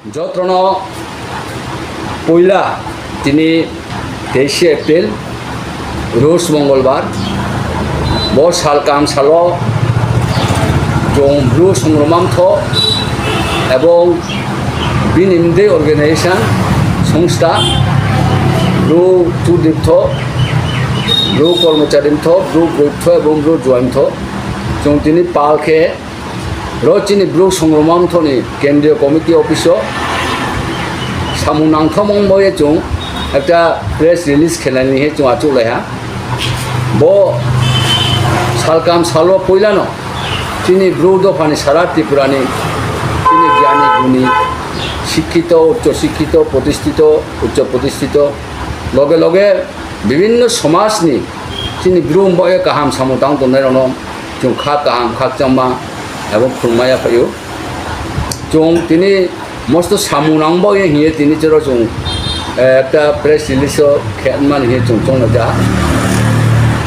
যত্ন পয়লা তিনি 23 এপ্রিল রোজ মঙ্গলবার সাল কাম সাল জং ব্লু সংগ্রামান্থ এবং বিনিমদে অর্গানাইজেশন সংস্থা ব্লু চুদীর্থ ব্লু কর্মচারীন্থ ব্লু বৈথ এবং ব্লু জয়ন্থ जों তিনি পালকে রচিনি ব্লু সংগ্রামান্থনি কেন্দ্রীয় কমিটি অফিস সামুনাংথমংবয়ে जों একটা প্রেস রিলিজ খেলানি হে जों আচুলাইহা ব সালকাম সালো পয়লানো তিনি ব্লু দফানি সারা ত্রিপুরানি তিনি জ্ঞানী গুণী শিক্ষিত উচ্চ শিক্ষিত প্রতিষ্ঠিত উচ্চ প্রতিষ্ঠিত লগে লগে বিভিন্ন সমাজনি তিনি ব্লু বয়ে কাহাম সামুতাং তনাইরনো जों खा काहाम खाक जमा এবং खुरमाया फैयो जों তিনি मस्त सामुनांगबो हिए তিনি जेरो जों একটা প্রেস রিলিজ খেলমান হিয়ে जों जों जा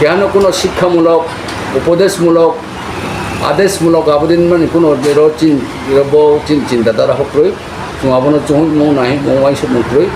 কেন কোনো শিক্ষামূলক উপদেশমূলক আদেশমূলক আবেদন মানে কোনো বেরো চিন্তাধারা হক্রই जों আবনো जों মৌ নাহি মৌয়াই সব মুক্রই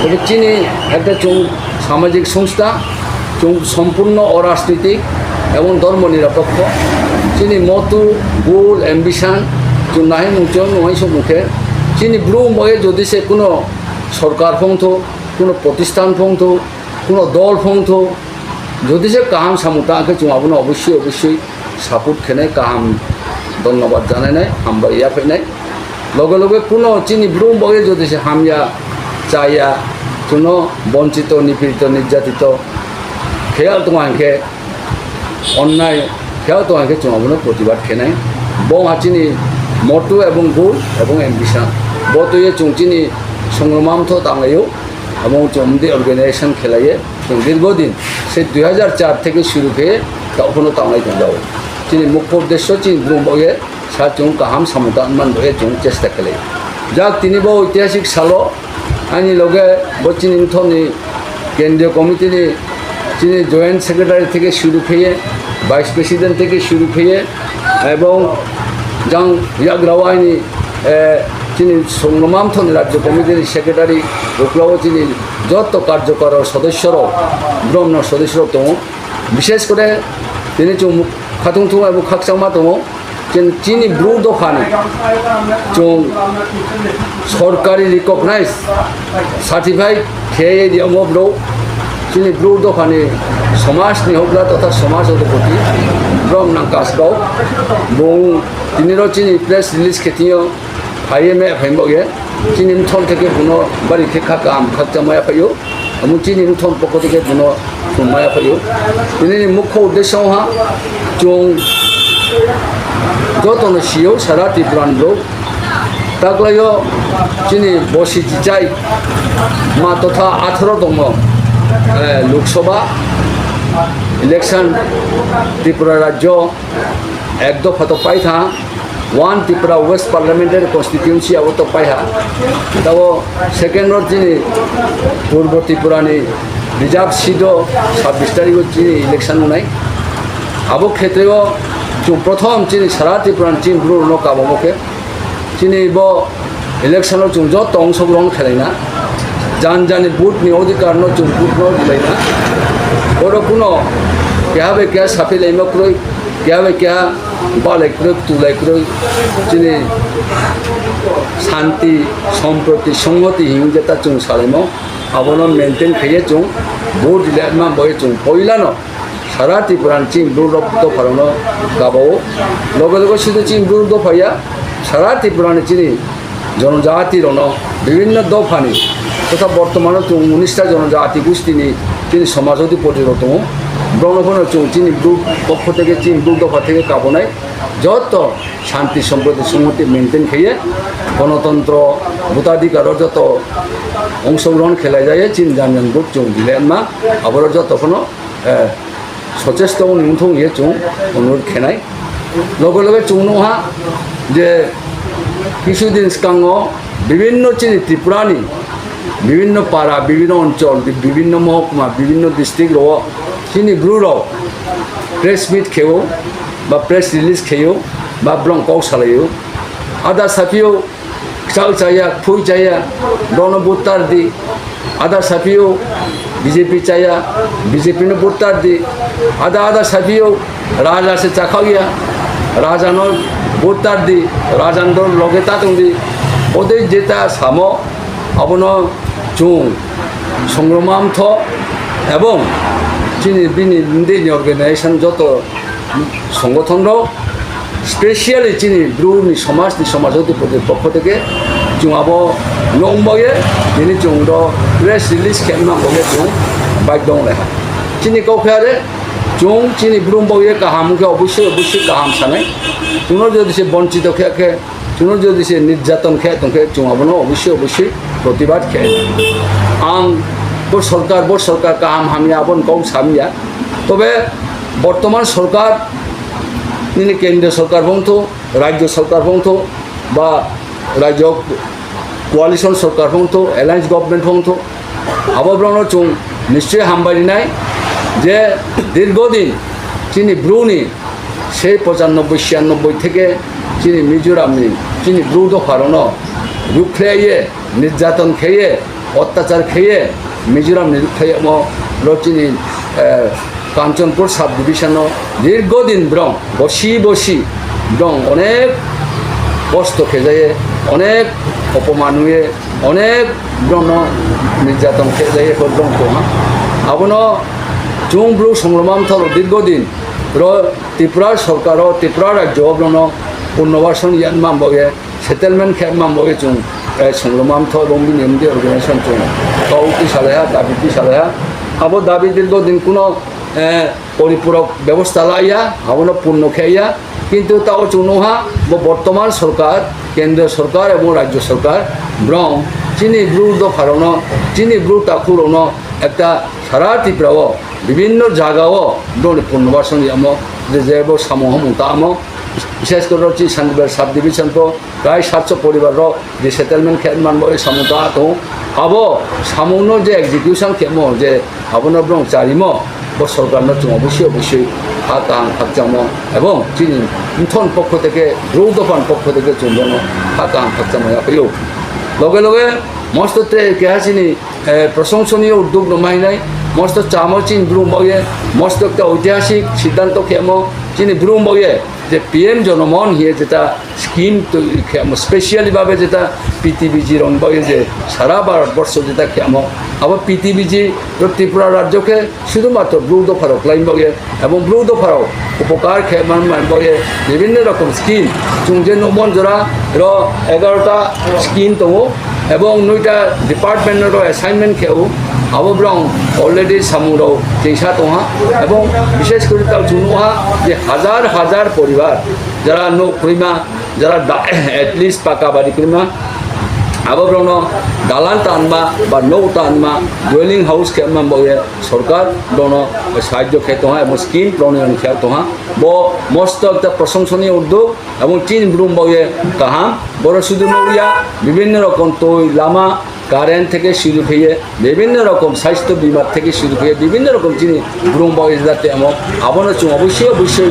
তবে চিনি একটা जों সামাজিক সংস্থা जों সম্পূর্ণ অরাজনৈতিক এবং ধর্ম নিরপেক্ষ চিনি মতু গোল অ্যাম্বিশন जों নাহি মুচন নয় সব মুখে চিনি ব্লু বয়ে যদি সে কোনো সরকার ফংথ কোনো প্রতিষ্ঠান ফংথ কোনো দল ফংথ যদি সে কাহাম সামুতাকে जों আবনো অবশ্যই অবশ্যই সাপোর্ট খেনে কাহাম ধন্যবাদ জানাই নাই হামবা ইয়া ফেনাই লগে লগে কোনো চিনি ব্লু বয়ে যদি সে হামিয়া চাইয়া কোনো বঞ্চিত নিপীড়িত নির্যাতিত খেয়াল তোমাকে অন্যায় খেয়াল তোমাকে চুমাবনো প্রতিবাদ খেনাই বং হাচিনি মটু এবং গোল এবং অ্যাম্বিশন বতয়ে চুংচিনি সংগ্রামান্থ তাংলাইও এবং চমদি অর্গানাইজেশন খেলাইয়ে দীর্ঘদিন সে 2004 থেকে শুরু হয়ে তখনও তাংলাই যাও চিনি মুখ্য উদ্দেশ্য চিনি ব্রহ্ময়ে সা চুং কাহাম সামুতানমান বয়ে চুং চেষ্টা খেলে যাক তিনি বো ঐতিহাসিক সালো আইনি লগে বচিনি থনি কেন্দ্রীয় কমিটিনি তিনি জয়েন্ট সেক্রেটারি থেকে শুরু হয়ে ভাইস প্রেসিডেন্ট থেকে শুরু হয়ে এবং যাং ইয়াগ্রাওয়াইনি তিনি সংগ্রামান্থনি রাজ্য কমিটির সেক্রেটারি ওগুলাও তিনি যত কার্যকর সদস্যরাও ব্রহ্ম সদস্যরাও দङ বিশেষ করে তিনি খাতুং থুং এবং খাকসাংমা দङ চিনি ব্লু দফানি जों সরকারি রিকগনাইজ সার্টিফাইড খেয়ে দিয়ামো ব্লু চিনি ব্লু দফানি সমাজ নিহবলা তথা সমাজ অধিপতি ব্রহ্ম কাসগাঁও বং তিনিরও চিনি প্রেস রিলিজ খেতিও ফাইমে ফাইমগে চিনি থন থেকে বুনো বাড়ি খেখা কাম খাকচামায়া ফাইও এবং চিনি থন পক্ষ থেকে বুনো সুমায়া ফাইও তিনি মুখ্য উদ্দেশ্য হা जों যতনো সিও সারা ত্রিপুরান ব্লক তাকলাইও চিনি বসি যাই মা তথা 18তম লোকসভা ইলেকশন ত্রিপুরা রাজ্য এক দফা তো পাই থা one Tripura West parliamentary constituency আবো তো পাই হা তাও সেকেন্ড যিনি পূর্ব ত্রিপুরানি রিজার্ভ সিটও 26 তারিখ যিনি ইলেকশন নাই আবো ক্ষেত্রেও जों প্রথম চিনি সারা ত্রিপুরান চিন ব্লু কাবমকে চিনি ব ইলেকশন जों যত অংশগ্রহণ খেলাইনা जान जानी बुथनि अधिकार न जों बुथ न दिलायना ओरो कुनो केहाबे केहा साफे लाइमाख्रुइ केहाबे केहा बालायख्रुइ तुलायख्रुइ चिनि शांति सम्प्रति संहति हिंजेता जों सालाइमो आबनो मेंटेन खेये जों बुथ दिलायमा बय जों पयलानो सारा त्रिपुरान चिन ब्लू दफारावनो गाबावो लगे लगे शुधु चिन ब्लू दफाया सारा त्रिपुरानि चिनि जनजातिरनो विभिन्न दफानि तथा बर्तमान जों 19टा जनजाति गोष्ठीनि चिनि समाज अधिपतिराव दङ ब्रह्मफोरनो जों चिनि ब्लू पक्ष থেকে चिन ब्लू दफा থেকে गाबोनाय যত शांति सम्प्रति संहति मेंटेन खेये गणतंत्र भोटाधिकारों যত अंशग्रहण खेला जाए चिन जानजान बुथ जों दिलायमा आबारो যতক্ষণ सचेष्ट निमथं ये जों अनुरोध खेनाय लगे लगे जोंहा जे किछुदिन सिगाङाव विभिन्न चिनि त्रिपुरानि विभिन्न पारा विभिन्न अंचल विभिन्न महकुमा विभिन्न डिस्ट्रिक्ट चिनि ब्लूराव प्रेस मिट खेव बा प्रेस रिलिज खेव बा ब्लंकाव सालायो आदा साफियाव চাল চাইয়া ফুই চাইয়া রণভোটার দি আদা সাফিও বিজেপি চাইয়া বিজেপি ভোটার দি আদা সাফিও রাজা সে চাখাইয়া রাজানোর ভোটার দি রাজানোর লগে তাতঙ্গি ওদের যেটা সাম আবন চুং সংগ্রামান্থ এবং যিনি বিনি অর্গানাইজেশন যত সংগঠন স্পেশালি যিনি ব্রুনি সমাজ অধিপতির পক্ষ থেকে जों अब नंबगे दिनै जों प्रेस रिलिज खालामनांगौ जों बाइक दं लेहा चिनि कौफारे जों चिनि ब्रुमबगे गाहाम के अवश्य गाहाम सानाय जों যদি সে বঞ্চিত খেয়ে जों যদি সে নির্যাতন খেয়ে তংखे जों আবনো অবশ্যই প্রতিবাদ খেয়ে आं बर सरकार गाहाम हामिया आबन गाव सामिया तबे बर्तमान सरकार नि केंद्र सरकार बंतो राज्य सरकार बंतो बा राज्य कोआलिशन सरकार बंतो एलायंस गवर्नमेंट बंतो आबाब्रानो जों निश्चय हामबायनाय जे दीर्घदिन चिनि ब्रुनि 95-96 থেকে चिनि मिजोरामनि चिनि ब्रु दफारावनो रुख्लाये निर्यातन खेये अत्याचार खेये मिजोराम निरुक्तायमनि कांचनपुर सब डिविशन दीर्घदिन ब्रं बसि ब्रं अनेक कष्ट खेजाये अनेक अपमान हुए अनेक ब्रह्म निर्यातन खेजाये ब्रं दं आबनो जों ब्रु संग्राम दीर्घदिन त्रिपुरा सरकार त्रिपुरा राज्य ब्रह्म पुनर्वासन यानमांबगे सेटलमेंट खेमांबगे जों संग्राम रंबी नेमदि अर्गानाइजेशन जों गावती सालाया दाबी सालाया अब दाबी दीर्घदिन कोनो परिपूरक व्यवस्था लाया आबनो पूर्ण खेया किन्तु ताओ चुनोहा बर्तमान सरकार केंद्र सरकार और राज्य सरकार ब्रं चिनि ब्रु दफारावनो चिनि ब्रु ताकुरावनो एक सारा त्रिपुराओ विभिन्न जायगाओ ब्रनि पुनर्वासन यामो जेबो सामूह मुतामो विशेषकर सानबिर सब डिविशन को प्राय 700 परिवार जे सेटलमेंट खेमानबो सामुता तो अब सामुनो जे एग्जिक्यूशन खेमो जे आबनो ब्रं चारिमो सरकार अवश्य हाकां हाकचामो एवं चिनि मुथन पक्ष থেকে ब्रु दफान पक्ष থেকে जों हाकां हाकचामो फैयो लगे लगे मस्तते केहासिनी प्रशंसनीय उद्योग नमायनाय मस्त चामो चिन ब्रुमबगे मस्त एक ऐतिहासिक सिद्धांत खेमो चिनि ब्रुमबगे जे पीएम जनमन हिए जेटा स्कीम खेमो स्पेशली भावे जेटा पीटीबीजी रंबगे जे सारा भारतवर्ष जेटा खेमो अब पीटीबीजी त्रिपुरा राज्य के शुधुमात्र ब्रु दफार क्लाइमबगे एवं ब्रु दफार उपकार खेमान मानबगे विभिन्न रकम स्कीम जों जे नमन जरा 11टा स्कीम दङ एवं 9टा डिपार्टमेंट एसाइनमेंट खेव अब ब्रं अलरेडी सामुर जैसा दहा एवं विशेषकर जुनुहा जे हजार हजार परिवार जरा नौकरीमा जरा एटलिस्ट पाका बाड़ी करीमा अब ब्रनो दालान तानमा बा नौ तानमा डुएलिंग हाउस खेमांबगे सरकार ब्रनो साहाय्य खेतोहा एवं स्कीम प्रणयन खेतोहा बो मस्त एक प्रशंसनीय उद्योग एवं चीन ब्रुमबगे कहा बड़ शुद्ध नौया विभिन्न रकम तो लामा কারেন্ট থেকে শুরু হয়ে বিভিন্ন রকম স্বাস্থ্য বিমা থেকে শুরু হয়ে বিভিন্ন রকম যিনি ব্রুম বয়স যাতে এমন আবনো চুন অবশ্যই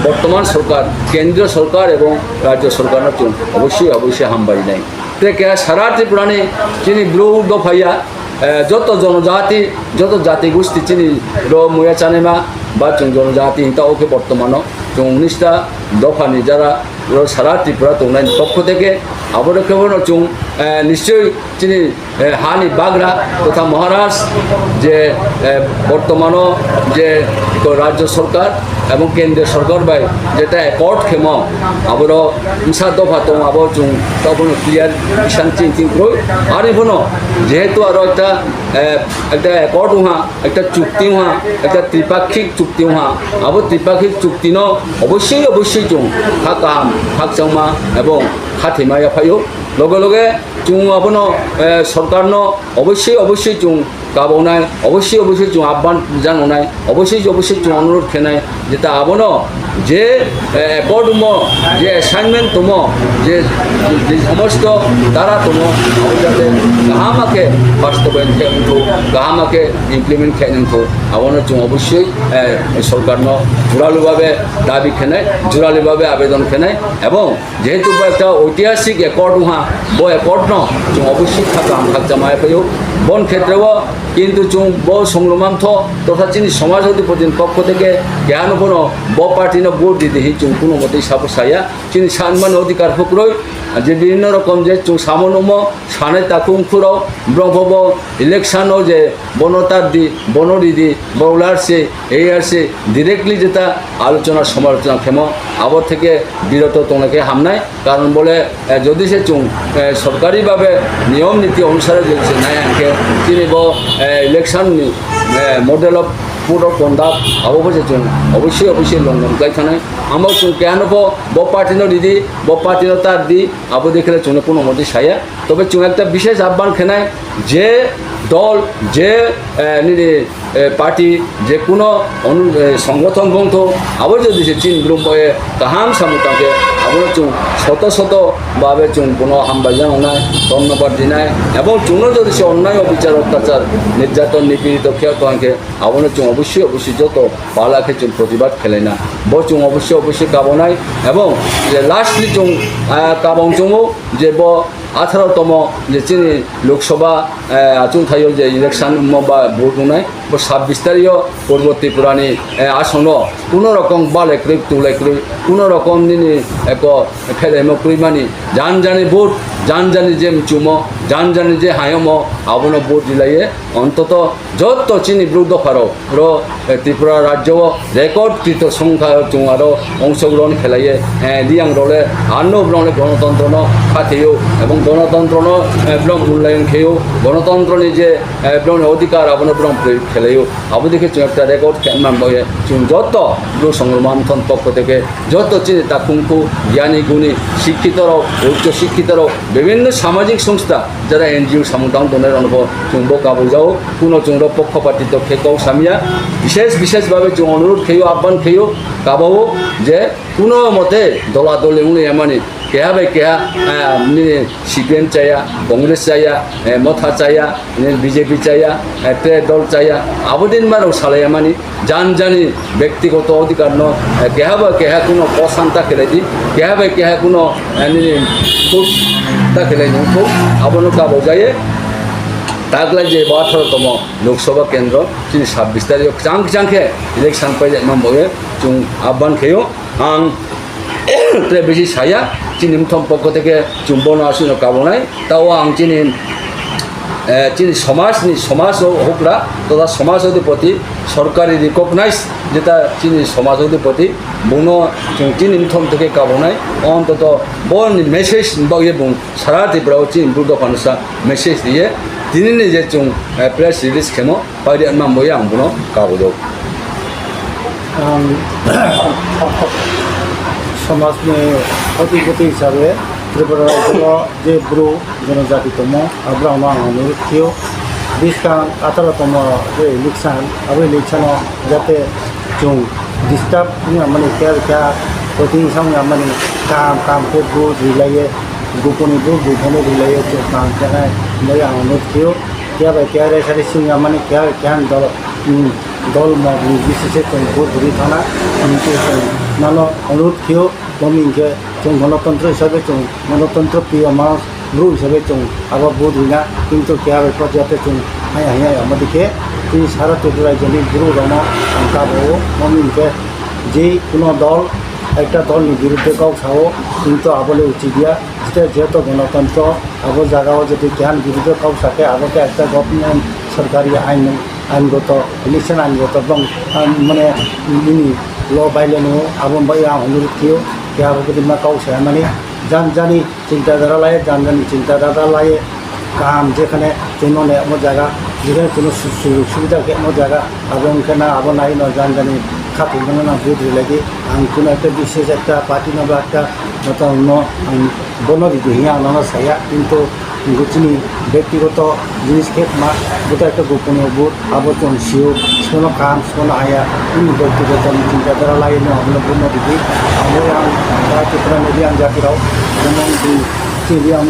বর্তমান সরকার কেন্দ্রীয় সরকার এবং রাজ্য সরকারের চুন অবশ্যই হামবাই নাই তে সারা ত্রিপুরানি যিনি ব্রু দফাইয়া যত জনজাতি যত জাতি গোষ্ঠী চিনি ময়া চানেমা বা চুন জনজাতি হিতাওকে বর্তমানও 19টা দফানি যারা সারা ত্রিপুরা তংনাই পক্ষ থেকে আবরক্ষণ চুং নিশ্চয়ই চিনি হানি বাগড়া তথা মহারাষ্ট্র যে বর্তমানও যে রাজ্য সরকার এবং কেন্দ্রীয় সরকার বাই যেটা একর্ড খেম আবর ইসা দফা তো আবর চুং তখন ক্লিয়ার ইসান চিন্তিং রই আর এখনো যেহেতু আরও একটা একর্ড উহা একটা চুক্তি উহা একটা ত্রিপাক্ষিক চুক্তি উহা আবর ত্রিপাক্ষিক চুক্তি ন অবশ্যই চুং হাকাম হাকচাংমা এবং হাথিমায়া ফাইও লগে লগে চুং আবনো সরকার অবশ্যই চুং কাবনায় অবশ্যই অবশ্যই চুং আহ্বান জানাই অবশ্যই অবশ্যই চুং অনুরোধ খেনায় যেটা আবনো যে একর্ডম যে অ্যাসাইনমেন্ট তোম যে সমস্ত দ্বারা তোম যাতে গাহামাকে বাস্তবায়ন খেলতো গাহামাকে ইমপ্লিমেন্ট খেলতো আবনো চুং অবশ্যই সরকারন জোরালোভাবে দাবি খেনায় জোরালোভাবে আবেদন খেনায় এবং যেহেতু একটা ঐতিহাসিক একর্ড উহা বো একর্ড ন চুং অবশ্যই খাম খাকজামায় পেয়েও বন ক্ষেত্রেও কিন্তু চুং বো সংগ্রামান্থ তথা চিনি সমাজ অধিপতির পক্ষ থেকে জ্ঞান কোনো ব পার্টির ভোট দিতে চুং কোনো মতেই সাপোসাইয়া চিনি সানমান অধিকার ফুকরই যে বিভিন্ন রকম যে চুং সামনম সানে তাকুংফুরাও ব্রহ্মব ইলেকশনও যে বনতার দি বনরিদি বৌলারসে এই আরসে ডিরেক্টলি যেটা আলোচনা সমালোচনা ক্ষেম আবার থেকে বিরত তোমাকে হামনায় কারণ বলে যদি সে চুং সরকারিভাবে নিয়ম নীতি অনুসারে চলছে নাই আনকে তিনি ইলেকশন মডেল অফ পুরো কন্ডাক্ট আবশ্যক চুন অবশ্যই অবশ্যই লঙ্ঘন গাইখানায় আমার চুন কেন ব পার্টিনো দিদি ব পার্টিনো তার দি আবু দেখলে চুনে কোনো মতে সাইয়া তবে চুন একটা বিশেষ আহ্বান খেনায় যে দল যে পার্টি যে কোনো সংগঠন গ্রন্থ আবার যদি সে চীন গ্রুপ কাহাম সামুতাকে আবার চুন শত শতভাবে চুন কোনো হামবাজান নাই ধন্যবাদ দিনায় এবং চুনও যদি সে অন্যায় অবিচার অত্যাচার নির্যাতন নিপীড়িত খেয়ে তোমাকে আবার চুন অবশ্যই অবশ্যই যত পালাকে চুন প্রতিবাদ খেলে না ব চুন অবশ্যই অবশ্যই কাবনায় এবং লাস্টলি চুন কাবং চুমো যে ব 18তম যে চিনি লোকসভা আচুন থাইও যে ইলেকশন বা ভোট নাই 26 তারিখ পরবর্তী পুরানি আসন কোনো রকম বালেক্রুই তুলেক্রুই কোনো রকম নিনি এক ফেলেমক্রুই মানি জান জানি ভোট জান জানি যে চুমো জান জানি যে হায়ম আবনো ভোট দিলাইয়ে অন্তত যত চিনি বিরুদ্ধ ফারো র ত্রিপুরা রাজ্য রেকর্ডকৃত সংখ্যা চুং আরও অংশগ্রহণ খেলাইয়ে দিয়াং রলে আন্ন ব্রণে গণতন্ত্র খাতেও এবং গণতন্ত্র ব্রম মূল্যায়ন খেয়েও গণতন্ত্র যে ব্রম অধিকার আবনো ব্রম খেলেও আবু দেখে একটা রেকর্ড চুন যত ব্রু সংগ্রামান্থন পক্ষ থেকে যত চিনি তা কুঙ্কু জ্ঞানী গুণী শিক্ষিতরাও উচ্চ শিক্ষিতরাও বিভিন্ন সামাজিক সংস্থা যারা এনজিও সামুদায়নের অনুভব চুম্ব কাবু যাও কোনো চুংর পক্ষপাতিত্ব খেকাও সামিয়া বিশেষভাবে চুং অনুরোধ খেয়েও আহ্বান খেয়েও কাবাও যে কোনো মতে দলাদলে উনি এমানি কেহা বাই কেহা সিপিএম চাইয়া কংগ্রেস চাইয়া মথা চাইয়া বিজেপি চাইয়া ট্রেড দল চাইয়া আবদিন মারও সালাইয়া মানি জান জানি ব্যক্তিগত অধিকার ন কেহা বা কেহা কোনো অশান্তা খেলে দি কেহা বাই কেহা কোনো খুব তা খেলে নি খুব আবনো কাবো যাইয়ে তাগলাই যে 18তম লোকসভা কেন্দ্র তিনি 26 তারিখ চাংখে ইলেকশন পাই নম্বরে চুং আহ্বান খেয়েও আং বেশি সায়া চিনি মুথম পক্ষ থেকে চুম্বন আসিন কাবনায় তাও আং চিনি সমাজ হোকরা তথা সমাজ অধিপতি সরকারি রিকগনাইজ যেটা চিনি সমাজ অধিপতি বুনো চিনি মুথম থেকে কাবনায় অন্তত বন মেসেজ বুং সারা ত্রিপুরাও চিনি বুদ্ধ ফানুসা মেসেজ দিয়ে তিনি নিজে চুং প্রেস রিলিজ খেমো বাইরে নাম্বই আং বুনো কাবদ समाज में अधिपति हिसाब से त्रिपुरा राज्य जे ब्रू जनजातितम अब्राह्मण अनुरोध किया 18तम जो इलेक्शन अब इलेक्शन जाते जो डिस्टर्ब माने क्या प्रति समय माने काम के ब्रू दिलाये गोपनी ब्रू गोपनी दिलाये जो काम करना मैं अनुरोध किया क्या भाई क्या रे सारे सिंह माने क्या दल विशेष भोट धरी थाना नानो अनुरोध किया बमिंगे जों गणतंत्र हिसाब से गणतंत्र प्रिय मास ब्रू हिसाब से अब भोट हुई किंतु क्या बेफर जाते हमारे सारा त्रिपुरा जमी ब्रू रम काबो बमिंगे जे कोनो दल एक दल बिरुद्धे गाँव साओ किंतु आबले उचित दिया जेहेतु गणतंत्र अब जगह जो ज्ञान बिरुद्धे गाँव सके अब के एक गवर्नमेंट सरकारी आईनगत इलेक्शन आईनगत माने ल बाइलेनो अब अनुरोध किया क्या मा गाँव से मानी जान जानी चिंताधारा लाए जान जानी चिंताधारा लाए काम जेखने चुनने एम जगह जेखने चुनो सुযোগ सुविधा के एम जगह अब उनके ना अब नाई न जान जानी खाते ना बुध लगे आं कोनो एक विशेष एक पार्टी ना एक बन दी हिया ना साया किंतु চিনি ব্যক্তিগত জিনিসকে মা গোটা একটা গোপনীয় বোধ আবর্তন শিও শোনো কাম শোনো আয়া ini ব্যক্তিগত চিন্তাধারা লাইনে অবলম্বন দিকে আমরা তারা ত্রিপুরা মিডিয়াম জাতিরাও যেমন চিলিয়াম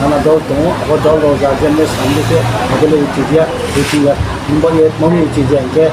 আনা দল দো আবার দল রোজা জেনে সামনে আগলে চিজিয়া চিজিয়া মুম্বাই মমি চিজিয়া কে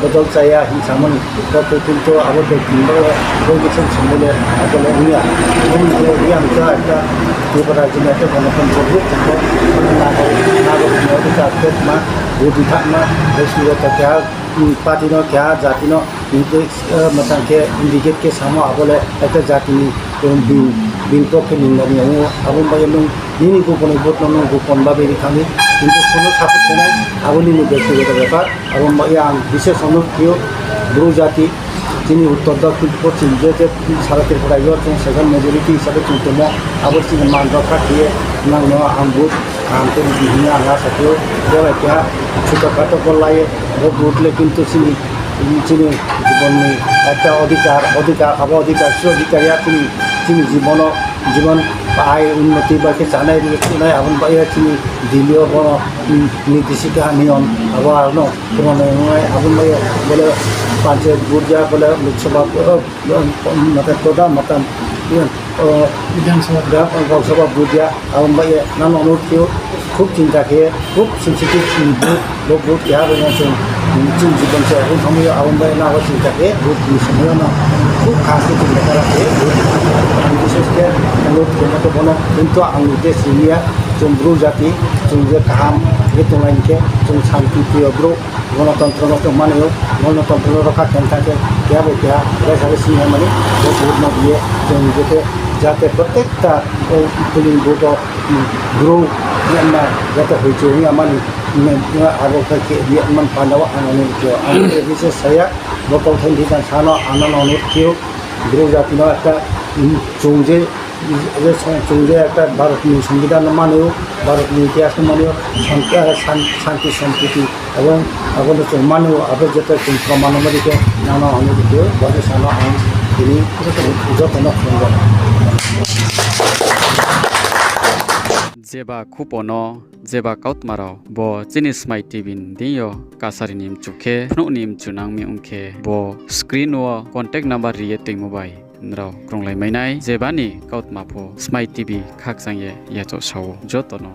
বদল চাইয়া হিসামনি কত কিন্তু আবার কিন্তু রোগীছেন সম্বলে আগলে নিয়া নিয়া মিটা একটা ত্রিপুরা জেনে একটা গণতন্ত্র গ্রুপ কিন্তু নাগরিক অধিকার মা বুদ্ধিটা মা ব্যক্তিগত কে पार्टीनो क्या जातिनो मतलब के इंडिकेट के सामो आबोले एक जातिनि बिल पक्षे निंगानि आबो बायनो निनि गोपन भोट नो गोपन बा बेरि खानि किन्तु कोनो सापट नाय आबोनि व्यक्तिगत ব্যাপার এবং आं विशेष अनुरोध ब्रु जाति যিনি উত্তর দক্ষিণ পশ্চিম যে সারা ত্রিপুরা সেখান মেজরিটি হিসাবে কিন্তু আবার চিনি মান রক্ষা দিয়ে নাংনো আম্বুট আমকে বিভিন্ন আঙা সাথেও বলে क्या ছোটোখাটো বললায় উঠলে কিন্তু চিনি জীবননি একটা অধিকার অধিকারিয়া চিনি জীবন আয় উন্নতি বা জানাই নাই আবন বাইরে চিনি দিলীয় নির্দেশিকা নিয়ম আবার আবন বাইরে বলে पंचायत बोर्ड जा बोले लोकसभा मतलब प्रधान मतलब विधानसभा बोर्ड जा अब भाई नाम अनुरोध किया खूब चिंता किए खूब सेंसिटिव लोग वोट क्या बोलना चाहिए जीवन से हम अब भाई ना वो चिंता किए वोट समय ना खूब खास चिंता करा विशेष के अनुरोध करना तो बोलो किंतु अंग्रेज सीनियर जों ब्रु जाति जों जे गाहाम बे दंलायनके जों शांति प्रिय ब्रु गणतंत्र माने गणतंत्र रखा केंटाके क्या बो क्या हिसाबै सिंह माने भोट न दिए जों जेते जाते प्रत्येकटा पोलिंग बुथ ब्रु ना जाते होइछो माने आबो के मन पांडाव आनन के विशेष saya lokal थेंदि दान सानो आनन अनुरोध कियो ब्रु जातिनो একটা जोंजे একটা ভারতীয় সংবিধান মানেও ভারতীয় ইতিহাস মানেও শান্তি সম্প্রীতি এবং আগলে মানেও আবার যেটা প্রমাণমাদিকে নানা অনুদিকে বলে সানো আইন তিনি যত্ন করবেন जेबा खुपनो जेबा काउतमाराव बो चिनि स्माइ टिभिन दियो कासारिनिम चुखे फनुनिम चुनांग mi उनखे बो स्क्रिन व कन्टेक्ट नाम्बार रिये दैमुबाय नराव क्रंलाय माइनाय जेबानि काउतमाफो स्माइ टिभि खाकजांये याचो सावो जतनो